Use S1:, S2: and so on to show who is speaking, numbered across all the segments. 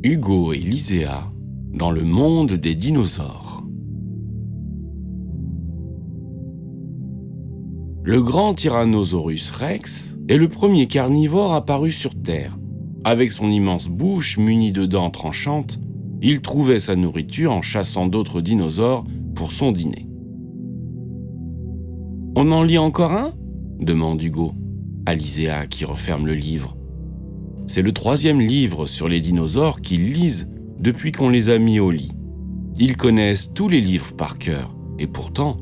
S1: Hugo et Lyséa dans le monde des dinosaures. Le grand Tyrannosaurus Rex est le premier carnivore apparu sur Terre. Avec son immense bouche munie de dents tranchantes, il trouvait sa nourriture en chassant d'autres dinosaures pour son dîner. « On en lit encore un ?» demande Hugo à Lyséa qui referme le livre. C'est le 3e livre sur les dinosaures qu'ils lisent depuis qu'on les a mis au lit. Ils connaissent tous les livres par cœur, et pourtant,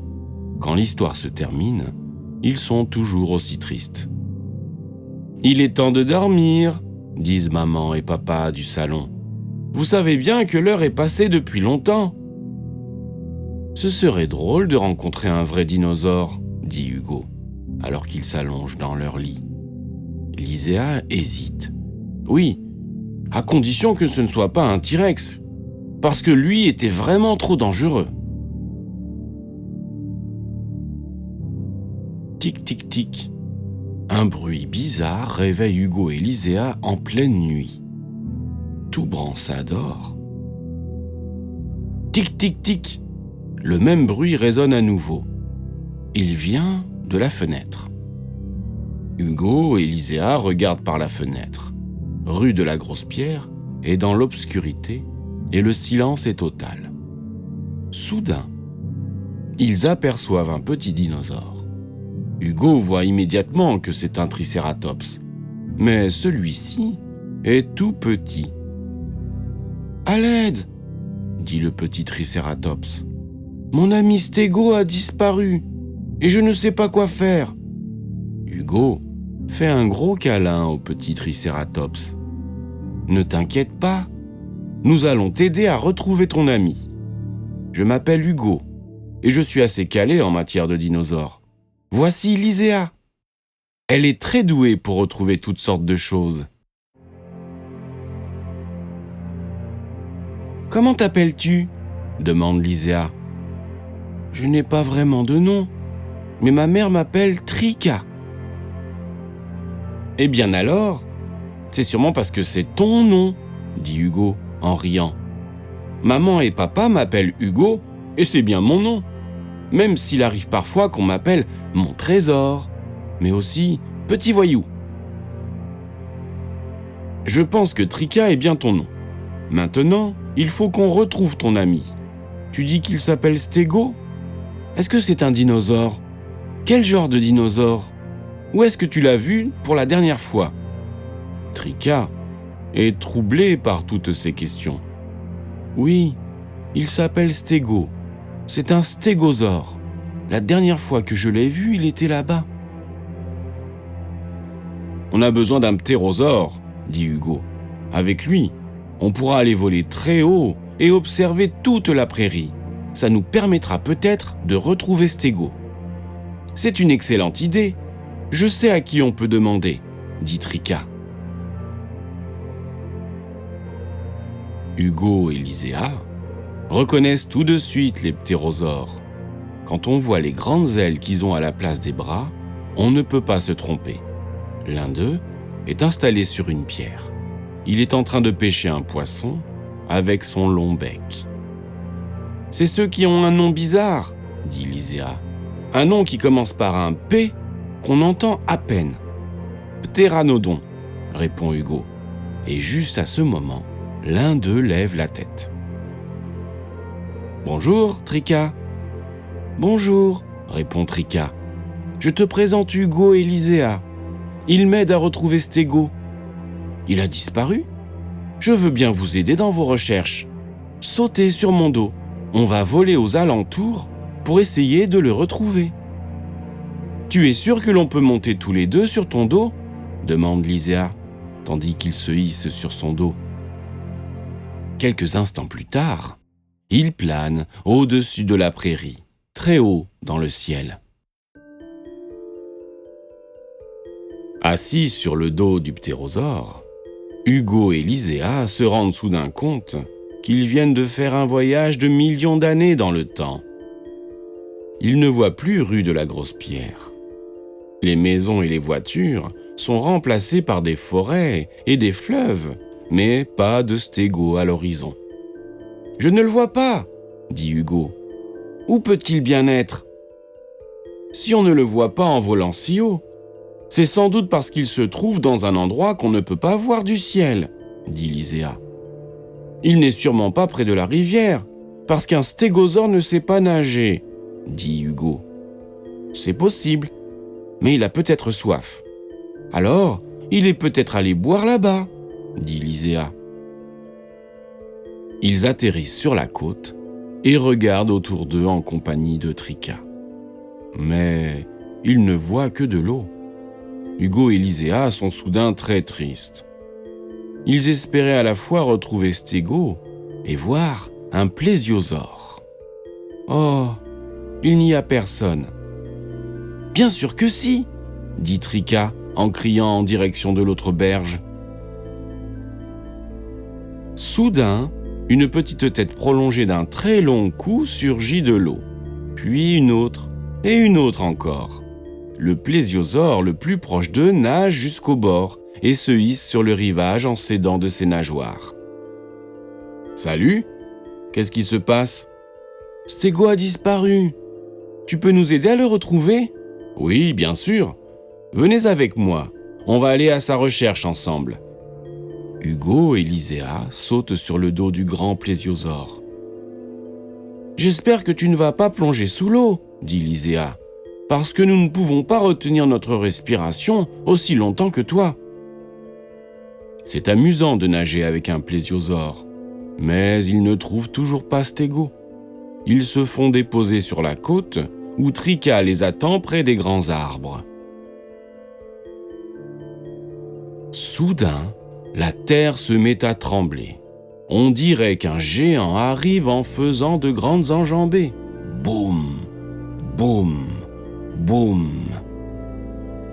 S1: quand l'histoire se termine, ils sont toujours aussi tristes. « Il est temps de dormir », disent maman et papa du salon. « Vous savez bien que l'heure est passée depuis longtemps. »« Ce serait drôle de rencontrer un vrai dinosaure, » dit Hugo, alors qu'ils s'allongent dans leur lit. Lyséa hésite. Oui, à condition que ce ne soit pas un T-Rex, parce que lui était vraiment trop dangereux. Tic, tic, tic. Un bruit bizarre réveille Hugo et Lyséa en pleine nuit. Tout brançador. Tic, tic, tic. Le même bruit résonne à nouveau. Il vient de la fenêtre. Hugo et Lyséa regardent par la fenêtre. Rue de la Grosse-Pierre est dans l'obscurité et le silence est total. Soudain, ils aperçoivent un petit dinosaure. Hugo voit immédiatement que c'est un tricératops, mais celui-ci est tout petit. « À l'aide !» dit le petit tricératops. « Mon ami Stégo a disparu et je ne sais pas quoi faire. » Hugo fait un gros câlin au petit tricératops. « Ne t'inquiète pas, nous allons t'aider à retrouver ton ami. Je m'appelle Hugo et je suis assez calé en matière de dinosaures. Voici Lyséa. Elle est très douée pour retrouver toutes sortes de choses. »« Comment t'appelles-tu » demande Lyséa. « Je n'ai pas vraiment de nom, mais ma mère m'appelle Trika. »« Eh bien alors, c'est sûrement parce que c'est ton nom, » dit Hugo en riant. « Maman et papa m'appellent Hugo et c'est bien mon nom, même s'il arrive parfois qu'on m'appelle mon trésor, mais aussi petit voyou. Je pense que Trika est bien ton nom. Maintenant, il faut qu'on retrouve ton ami. Tu dis qu'il s'appelle Stégo ? Est-ce que c'est un dinosaure ? Quel genre de dinosaure ? Où est-ce que tu l'as vu pour la dernière fois ? » Trika est troublé par toutes ces questions. « Oui, il s'appelle Stégo. C'est un stégosaure. La dernière fois que je l'ai vu, il était là-bas. »« On a besoin d'un ptérosaure, » dit Hugo. « Avec lui, on pourra aller voler très haut et observer toute la prairie. Ça nous permettra peut-être de retrouver Stégo. »« C'est une excellente idée. Je sais à qui on peut demander, » dit Trika. Hugo et Lyséa reconnaissent tout de suite les ptérosaures. Quand on voit les grandes ailes qu'ils ont à la place des bras, on ne peut pas se tromper. L'un d'eux est installé sur une pierre. Il est en train de pêcher un poisson avec son long bec. « C'est ceux qui ont un nom bizarre, » dit Lyséa. « Un nom qui commence par un « P » qu'on entend à peine. »« Ptéranodon, » répond Hugo. Et juste à ce moment, l'un d'eux lève la tête. « Bonjour, Trika. »« Bonjour, » répond Trika. « Je te présente Hugo et Lyséa. Ils m'aident à retrouver Stégo. Il a disparu ? Je veux bien vous aider dans vos recherches. Sautez sur mon dos. On va voler aux alentours pour essayer de le retrouver. »« Tu es sûr que l'on peut monter tous les deux sur ton dos ?» demande Lyséa, tandis qu'il se hisse sur son dos. Quelques instants plus tard, il plane au-dessus de la prairie, très haut dans le ciel. Assis sur le dos du ptérosaure, Hugo et Lyséa se rendent soudain compte qu'ils viennent de faire un voyage de millions d'années dans le temps. Ils ne voient plus rue de la Grosse-Pierre. Les maisons et les voitures sont remplacées par des forêts et des fleuves, mais pas de stégo à l'horizon. « Je ne le vois pas, dit Hugo. Où peut-il bien être ? Si on ne le voit pas en volant si haut, c'est sans doute parce qu'il se trouve dans un endroit qu'on ne peut pas voir du ciel, dit Lyséa. Il n'est sûrement pas près de la rivière, parce qu'un stégosaure ne sait pas nager, dit Hugo. C'est possible, mais il a peut-être soif. Alors, il est peut-être allé boire là-bas, dit Lyséa. Ils atterrissent sur la côte et regardent autour d'eux en compagnie de Trika. Mais ils ne voient que de l'eau. Hugo et Lyséa sont soudain très tristes. Ils espéraient à la fois retrouver Stégo et voir un plésiosaure. Oh, il n'y a personne. Bien sûr que si, dit Trika en criant en direction de l'autre berge. Soudain, une petite tête prolongée d'un très long cou surgit de l'eau, puis une autre et une autre encore. Le plésiosaure le plus proche d'eux nage jusqu'au bord et se hisse sur le rivage en s'aidant de ses nageoires. « Salut, qu'est-ce qui se passe ? » « Stégo a disparu. Tu peux nous aider à le retrouver ? » « Oui, bien sûr. Venez avec moi, on va aller à sa recherche ensemble. » Hugo et Lyséa sautent sur le dos du grand plésiosaure. « J'espère que tu ne vas pas plonger sous l'eau, » dit Lyséa, « parce que nous ne pouvons pas retenir notre respiration aussi longtemps que toi. » C'est amusant de nager avec un plésiosaure, mais ils ne trouvent toujours pas Stégo. Ils se font déposer sur la côte où Trika les attend près des grands arbres. Soudain, la terre se met à trembler. On dirait qu'un géant arrive en faisant de grandes enjambées. Boum, boum, boum.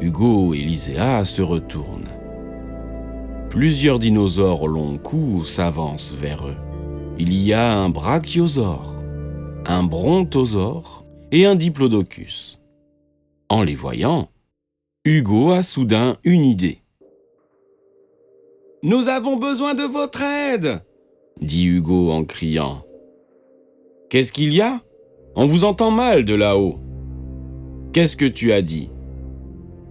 S1: Hugo et Lyséa se retournent. Plusieurs dinosaures au long cou s'avancent vers eux. Il y a un brachiosaure, un brontosaure et un diplodocus. En les voyant, Hugo a soudain une idée. « Nous avons besoin de votre aide !» dit Hugo en criant. « Qu'est-ce qu'il y a ? On vous entend mal de là-haut. »« Qu'est-ce que tu as dit ?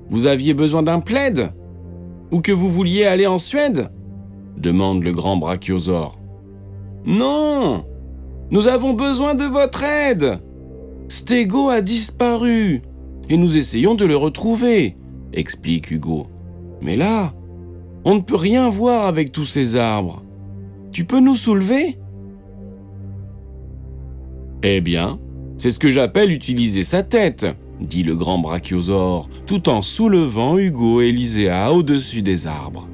S1: Vous aviez besoin d'un plaid ? Ou que vous vouliez aller en Suède ? » demande le grand brachiosaure. « Non ! Nous avons besoin de votre aide ! Stégo a disparu et nous essayons de le retrouver, » explique Hugo. « Mais là, on ne peut rien voir avec tous ces arbres. Tu peux nous soulever ? » « Eh bien, c'est ce que j'appelle utiliser sa tête, » dit le grand brachiosaure, tout en soulevant Hugo et Lyséa au-dessus des arbres.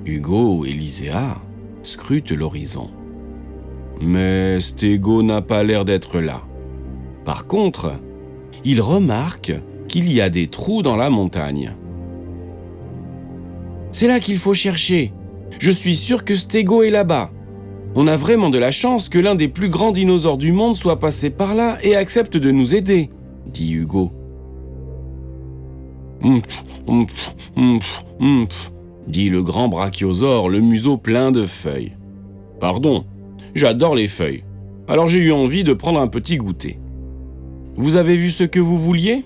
S1: Hugo et Lyséa scrutent l'horizon. Mais Stégo n'a pas l'air d'être là. Par contre, ils remarquent qu'il y a des trous dans la montagne. « C'est là qu'il faut chercher. Je suis sûr que Stégo est là-bas. On a vraiment de la chance que l'un des plus grands dinosaures du monde soit passé par là et accepte de nous aider, » dit Hugo. « dit le grand brachiosaure, le museau plein de feuilles. « Pardon, j'adore les feuilles, alors j'ai eu envie de prendre un petit goûter. Vous avez vu ce que vous vouliez ? »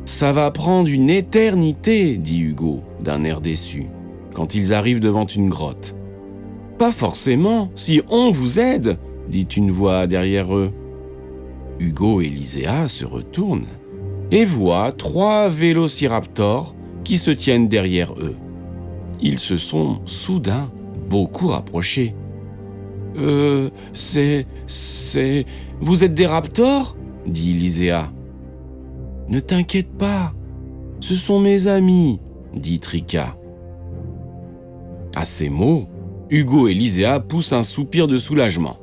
S1: « Ça va prendre une éternité, » dit Hugo, d'un air déçu, quand ils arrivent devant une grotte. « Pas forcément, si on vous aide, » dit une voix derrière eux. Hugo et Lyséa se retournent et voient 3 vélociraptors qui se tiennent derrière eux. Ils se sont soudain beaucoup rapprochés. « Vous êtes des raptors ?» dit Lyséa. « Ne t'inquiète pas, ce sont mes amis, » dit Trika. À ces mots, Hugo et Lyséa poussent un soupir de soulagement.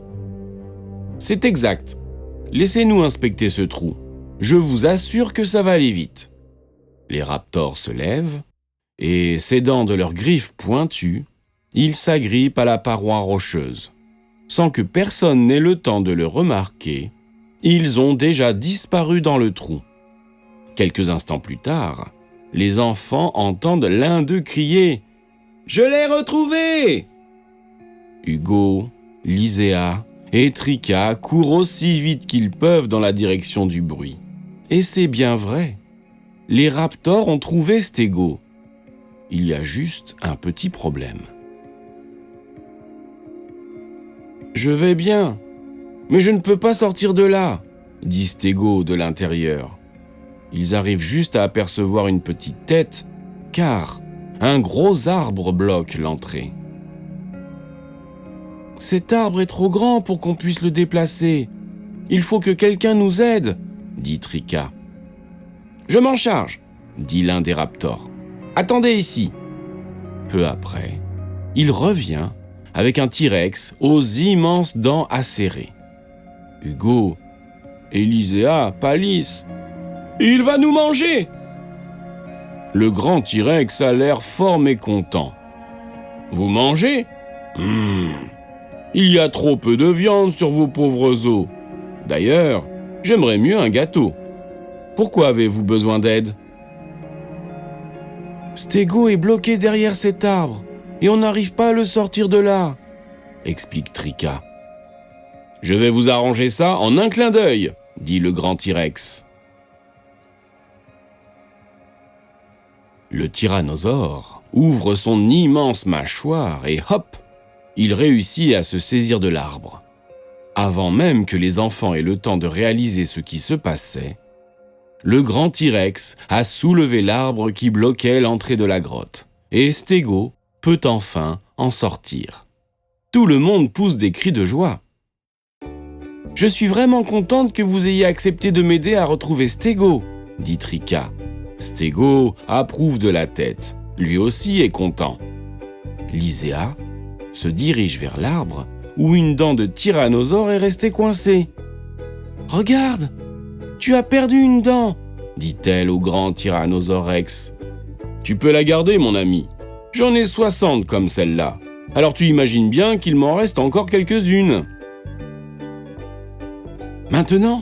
S1: « C'est exact. Laissez-nous inspecter ce trou. Je vous assure que ça va aller vite. » Les raptors se lèvent et, s'aidant de leurs griffes pointues, ils s'agrippent à la paroi rocheuse. Sans que personne n'ait le temps de le remarquer, ils ont déjà disparu dans le trou. Quelques instants plus tard, les enfants entendent l'un d'eux crier « Je l'ai retrouvé !» Hugo, Lyséa et Trika courent aussi vite qu'ils peuvent dans la direction du bruit. Et c'est bien vrai. Les raptors ont trouvé Stego. Il y a juste un petit problème. « Je vais bien, mais je ne peux pas sortir de là », dit Stego de l'intérieur. Ils arrivent juste à apercevoir une petite tête, car un gros arbre bloque l'entrée. « Cet arbre est trop grand pour qu'on puisse le déplacer. Il faut que quelqu'un nous aide, » dit Trika. « Je m'en charge, » dit l'un des raptors. « Attendez ici. » Peu après, il revient avec un T-Rex aux immenses dents acérées. Hugo et Lyséa pâlissent. « Il va nous manger !» Le grand T-Rex a l'air fort mécontent. « Vous mangez ? Il y a trop peu de viande sur vos pauvres os. D'ailleurs, j'aimerais mieux un gâteau. Pourquoi avez-vous besoin d'aide ? » Stego est bloqué derrière cet arbre et on n'arrive pas à le sortir de là, explique Trika. Je vais vous arranger ça en un clin d'œil, dit le grand T-Rex. Le tyrannosaure ouvre son immense mâchoire et hop, il réussit à se saisir de l'arbre. Avant même que les enfants aient le temps de réaliser ce qui se passait, le grand T-Rex a soulevé l'arbre qui bloquait l'entrée de la grotte et Stego peut enfin en sortir. Tout le monde pousse des cris de joie. « Je suis vraiment contente que vous ayez accepté de m'aider à retrouver Stego, » dit Trika. Stego approuve de la tête. Lui aussi est content. Lyséa se dirige vers l'arbre où une dent de tyrannosaure est restée coincée. « Regarde, tu as perdu une dent, » dit-elle au grand tyrannosaure Rex. « Tu peux la garder, mon ami. J'en ai 60 comme celle-là. Alors tu imagines bien qu'il m'en reste encore quelques-unes. » Maintenant,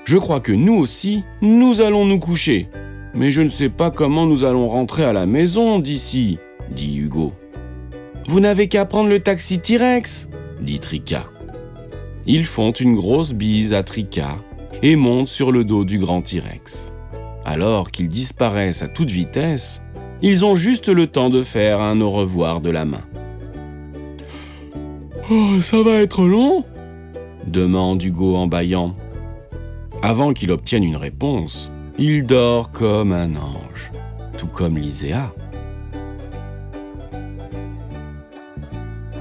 S1: je crois que nous aussi, nous allons nous coucher. Mais je ne sais pas comment nous allons rentrer à la maison d'ici, dit Hugo. Vous n'avez qu'à prendre le taxi T-Rex, dit Trika. Ils font une grosse bise à Trika et montent sur le dos du grand T-Rex. Alors qu'ils disparaissent à toute vitesse, ils ont juste le temps de faire un au revoir de la main. « Oh, ça va être long ?» demande Hugo en bâillant. Avant qu'il obtienne une réponse, il dort comme un ange, tout comme Lyséa.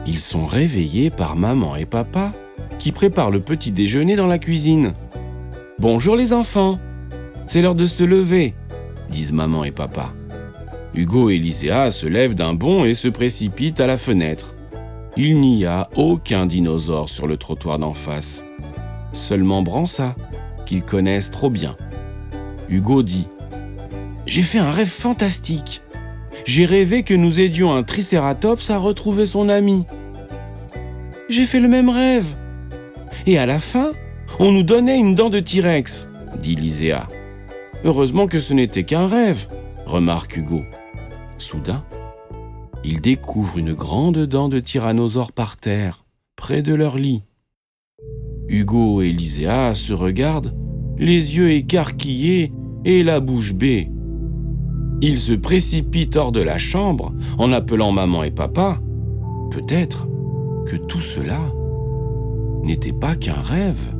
S1: Ils sont réveillés par maman et papa qui préparent le petit déjeuner dans la cuisine. « Bonjour les enfants, c'est l'heure de se lever », disent maman et papa. Hugo et Lyséa se lèvent d'un bond et se précipitent à la fenêtre. Il n'y a aucun dinosaure sur le trottoir d'en face. Seulement Bransa, qu'ils connaissent trop bien. Hugo dit « J'ai fait un rêve fantastique. J'ai rêvé que nous aidions un tricératops à retrouver son ami. J'ai fait le même rêve. Et à la fin, on nous donnait une dent de T-Rex, dit Lyséa. Heureusement que ce n'était qu'un rêve, remarque Hugo. Soudain, ils découvrent une grande dent de tyrannosaure par terre, près de leur lit. Hugo et Lyséa se regardent, les yeux écarquillés et la bouche bée. Ils se précipitent hors de la chambre en appelant maman et papa. Peut-être que tout cela n'était pas qu'un rêve.